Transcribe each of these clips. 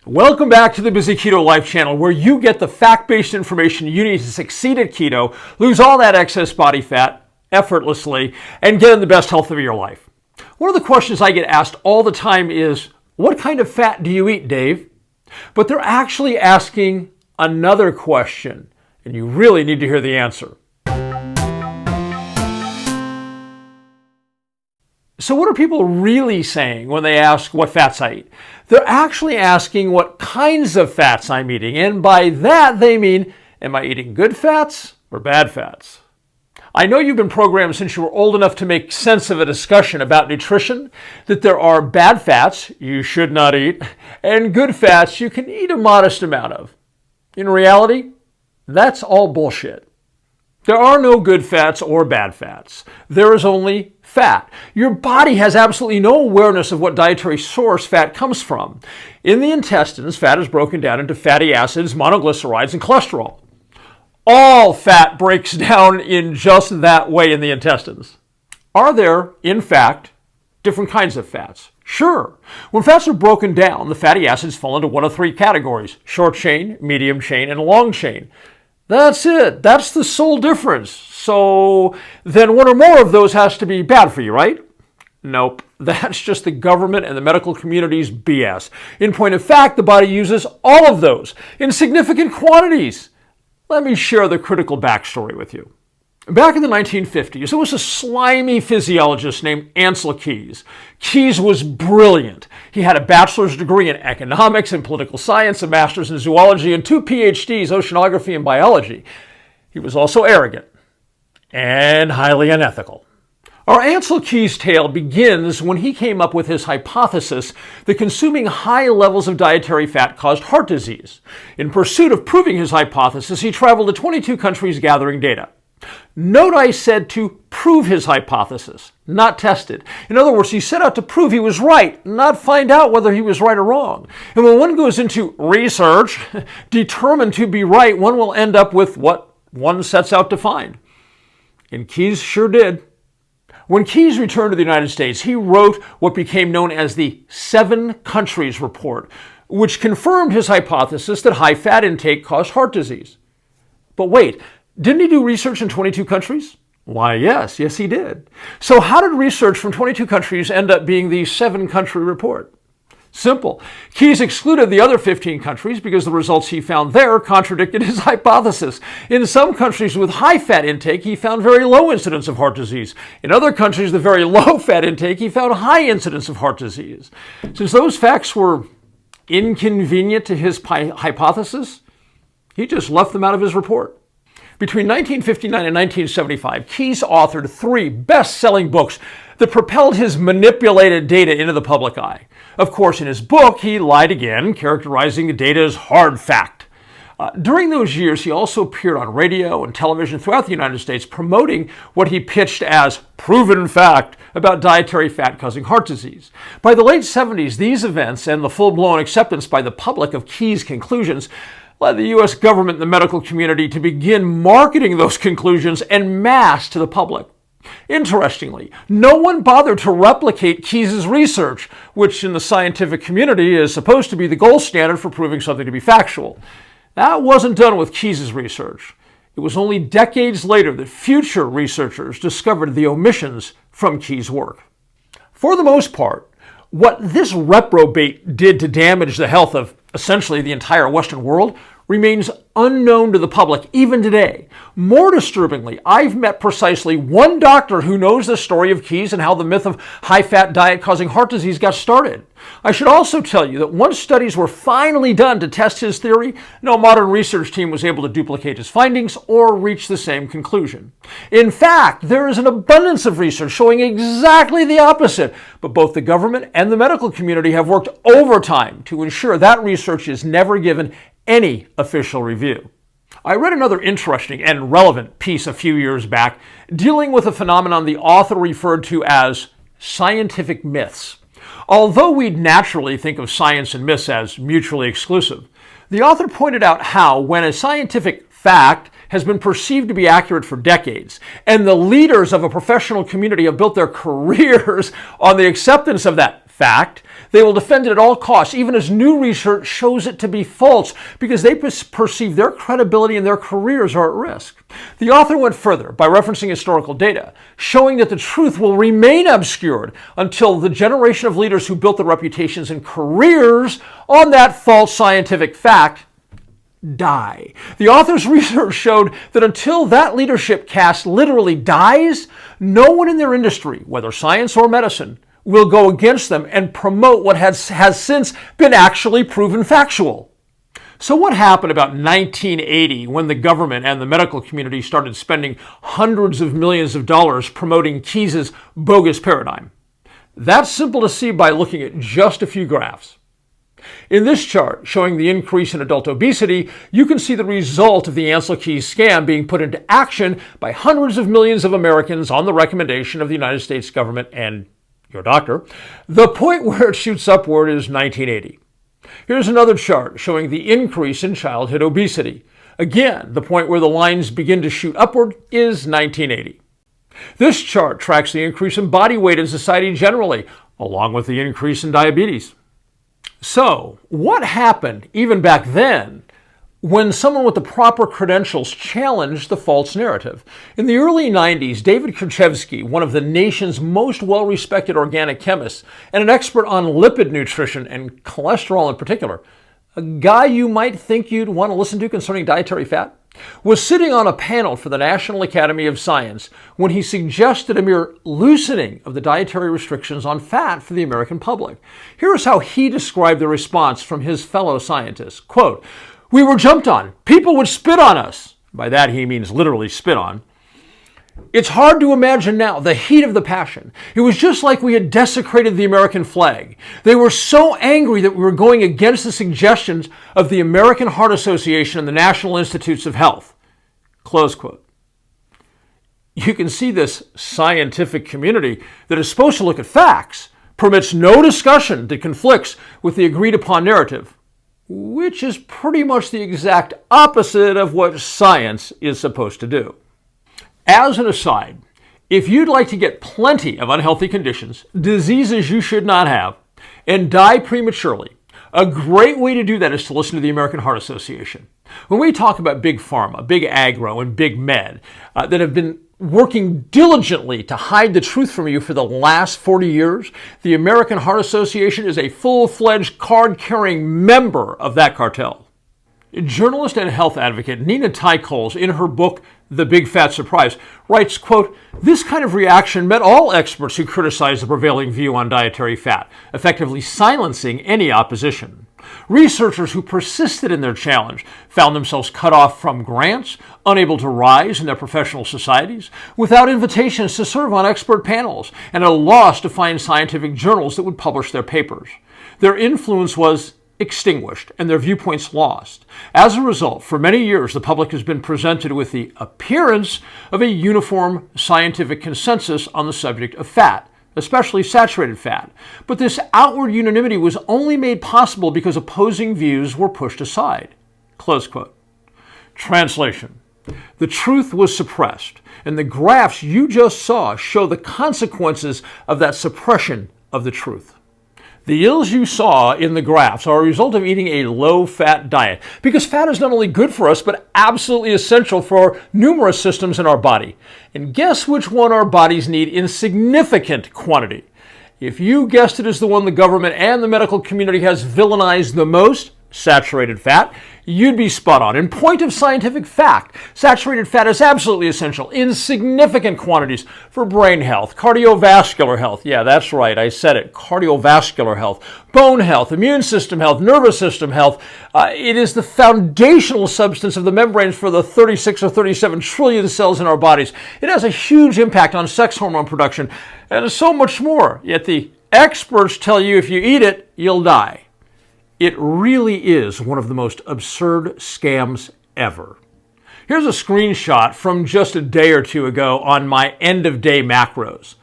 Welcome back to the Busy Keto Life channel, where you get the fact-based information you need to succeed at keto, lose all that excess body fat effortlessly, and get in the best health of your life. One of the questions I get asked all the time is, what kind of fat do you eat, Dave? But they're actually asking another question, and you really need to hear the answer. So what are people really saying when they ask what fats I eat? They're actually asking what kinds of fats I'm eating. And by that, they mean, am I eating good fats or bad fats? I know you've been programmed since you were old enough to make sense of a discussion about nutrition, that there are bad fats you should not eat, and good fats you can eat a modest amount of. In reality, that's all bullshit. There are no good fats or bad fats. There is only fat. Your body has absolutely no awareness of what dietary source fat comes from. In the intestines, fat is broken down into fatty acids, monoglycerides, and cholesterol. All fat breaks down in just that way in the intestines. Are there, in fact, different kinds of fats? Sure. When fats are broken down, the fatty acids fall into one of three categories: short chain, medium chain, and long chain. That's it. That's the sole difference. So then one or more of those has to be bad for you, right? Nope. That's just the government and the medical community's BS. In point of fact, the body uses all of those in significant quantities. Let me share the critical backstory with you. Back in the 1950s, there was a slimy physiologist named Ancel Keys. Keys was brilliant. He had a bachelor's degree in economics and political science, a master's in zoology, and 2 PhDs, oceanography and biology. He was also arrogant and highly unethical. Our Ancel Keys tale begins when he came up with his hypothesis that consuming high levels of dietary fat caused heart disease. In pursuit of proving his hypothesis, he traveled to 22 countries gathering data. Note I said to prove his hypothesis, not test it. In other words, he set out to prove he was right, not find out whether he was right or wrong. And when one goes into research, determined to be right, one will end up with what one sets out to find. And Keys sure did. When Keys returned to the United States, he wrote what became known as the 7 Countries Report, which confirmed his hypothesis that high fat intake caused heart disease. But wait, didn't he do research in 22 countries? Why, yes, he did. So how did research from 22 countries end up being the 7-country report? Simple. Keys excluded the other 15 countries because the results he found there contradicted his hypothesis. In some countries with high fat intake, he found very low incidence of heart disease. In other countries with very low fat intake, he found high incidence of heart disease. Since those facts were inconvenient to his hypothesis, he just left them out of his report. Between 1959 and 1975, Keys authored 3 best-selling books that propelled his manipulated data into the public eye. Of course, in his book, he lied again, characterizing the data as hard fact. During those years, he also appeared on radio and television throughout the United States promoting what he pitched as proven fact about dietary fat causing heart disease. By the late 70s, these events and the full-blown acceptance by the public of Keys' conclusions led the U.S. government and the medical community to begin marketing those conclusions en masse to the public. Interestingly, no one bothered to replicate Keys' research, which in the scientific community is supposed to be the gold standard for proving something to be factual. That wasn't done with Keys' research. It was only decades later that future researchers discovered the omissions from Keys' work. For the most part, what this reprobate did to damage the health of essentially the entire Western world remains unknown to the public even today. More disturbingly, I've met precisely one doctor who knows the story of Keys and how the myth of high-fat diet causing heart disease got started. I should also tell you that once studies were finally done to test his theory, no modern research team was able to duplicate his findings or reach the same conclusion. In fact, there is an abundance of research showing exactly the opposite, but both the government and the medical community have worked overtime to ensure that research is never given any official review. I read another interesting and relevant piece a few years back dealing with a phenomenon the author referred to as scientific myths. Although we'd naturally think of science and myths as mutually exclusive, the author pointed out how when a scientific fact has been perceived to be accurate for decades, and the leaders of a professional community have built their careers on the acceptance of that fact, they will defend it at all costs, even as new research shows it to be false, because they perceive their credibility and their careers are at risk. The author went further by referencing historical data, showing that the truth will remain obscured until the generation of leaders who built their reputations and careers on that false scientific fact die. The author's research showed that until that leadership caste literally dies, no one in their industry, whether science or medicine, will go against them and promote what has since been actually proven factual. So what happened about 1980 when the government and the medical community started spending hundreds of millions of dollars promoting Keys's bogus paradigm? That's simple to see by looking at just a few graphs. In this chart, showing the increase in adult obesity, you can see the result of the Ancel Keys scam being put into action by hundreds of millions of Americans on the recommendation of the United States government and your doctor. The point where it shoots upward is 1980. Here's another chart showing the increase in childhood obesity. Again, the point where the lines begin to shoot upward is 1980. This chart tracks the increase in body weight in society generally, along with the increase in diabetes. So, what happened even back then when someone with the proper credentials challenged the false narrative? In the early 90s, David Krzyzewski, one of the nation's most well-respected organic chemists and an expert on lipid nutrition and cholesterol in particular, a guy you might think you'd want to listen to concerning dietary fat, was sitting on a panel for the National Academy of Science when he suggested a mere loosening of the dietary restrictions on fat for the American public. Here's how he described the response from his fellow scientists. Quote, "We were jumped on. People would spit on us." By that he means literally spit on. "It's hard to imagine now the heat of the passion. It was just like we had desecrated the American flag. They were so angry that we were going against the suggestions of the American Heart Association and the National Institutes of Health." Close quote. You can see this scientific community that is supposed to look at facts permits no discussion that conflicts with the agreed upon narrative, which is pretty much the exact opposite of what science is supposed to do. As an aside, if you'd like to get plenty of unhealthy conditions, diseases you should not have, and die prematurely, a great way to do that is to listen to the American Heart Association. When we talk about big pharma, big agro, and big med that have been working diligently to hide the truth from you for the last 40 years, the American Heart Association is a full-fledged card-carrying member of that cartel. Journalist and health advocate Nina Ty-Coles, in her book, The Big Fat Surprise, writes, quote, "This kind of reaction met all experts who criticize the prevailing view on dietary fat, effectively silencing any opposition. Researchers who persisted in their challenge found themselves cut off from grants, unable to rise in their professional societies, without invitations to serve on expert panels, and at a loss to find scientific journals that would publish their papers. Their influence was extinguished and their viewpoints lost. As a result, for many years, the public has been presented with the appearance of a uniform scientific consensus on the subject of fat, especially saturated fat. But this outward unanimity was only made possible because opposing views were pushed aside." Close quote. Translation: the truth was suppressed, and the graphs you just saw show the consequences of that suppression of the truth. The ills you saw in the graphs are a result of eating a low-fat diet, because fat is not only good for us, but absolutely essential for numerous systems in our body. And guess which one our bodies need in significant quantity? If you guessed it as the one the government and the medical community has villainized the most, saturated fat, you'd be spot on. In point of scientific fact, saturated fat is absolutely essential in significant quantities for brain health, cardiovascular health. Yeah, that's right, I said it, cardiovascular health, bone health, immune system health, nervous system health. It is the foundational substance of the membranes for the 36 or 37 trillion cells in our bodies. It has a huge impact on sex hormone production and so much more. Yet the experts tell you if you eat it, you'll die. It really is one of the most absurd scams ever. Here's a screenshot from just a day or two ago on my end-of-day macros.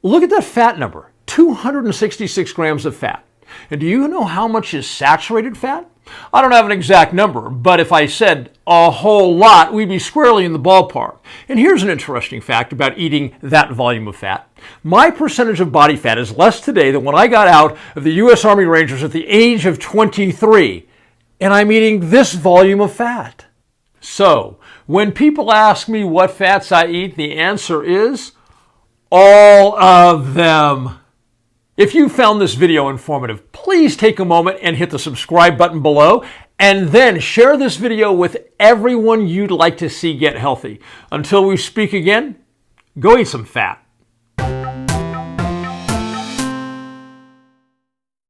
Look at that fat number, 266 grams of fat. And do you know how much is saturated fat? I don't have an exact number, but if I said a whole lot, we'd be squarely in the ballpark. And here's an interesting fact about eating that volume of fat. My percentage of body fat is less today than when I got out of the U.S. Army Rangers at the age of 23, and I'm eating this volume of fat. So, when people ask me what fats I eat, the answer is all of them. If you found this video informative, please take a moment and hit the subscribe button below, and then share this video with everyone you'd like to see get healthy. Until we speak again, go eat some fat.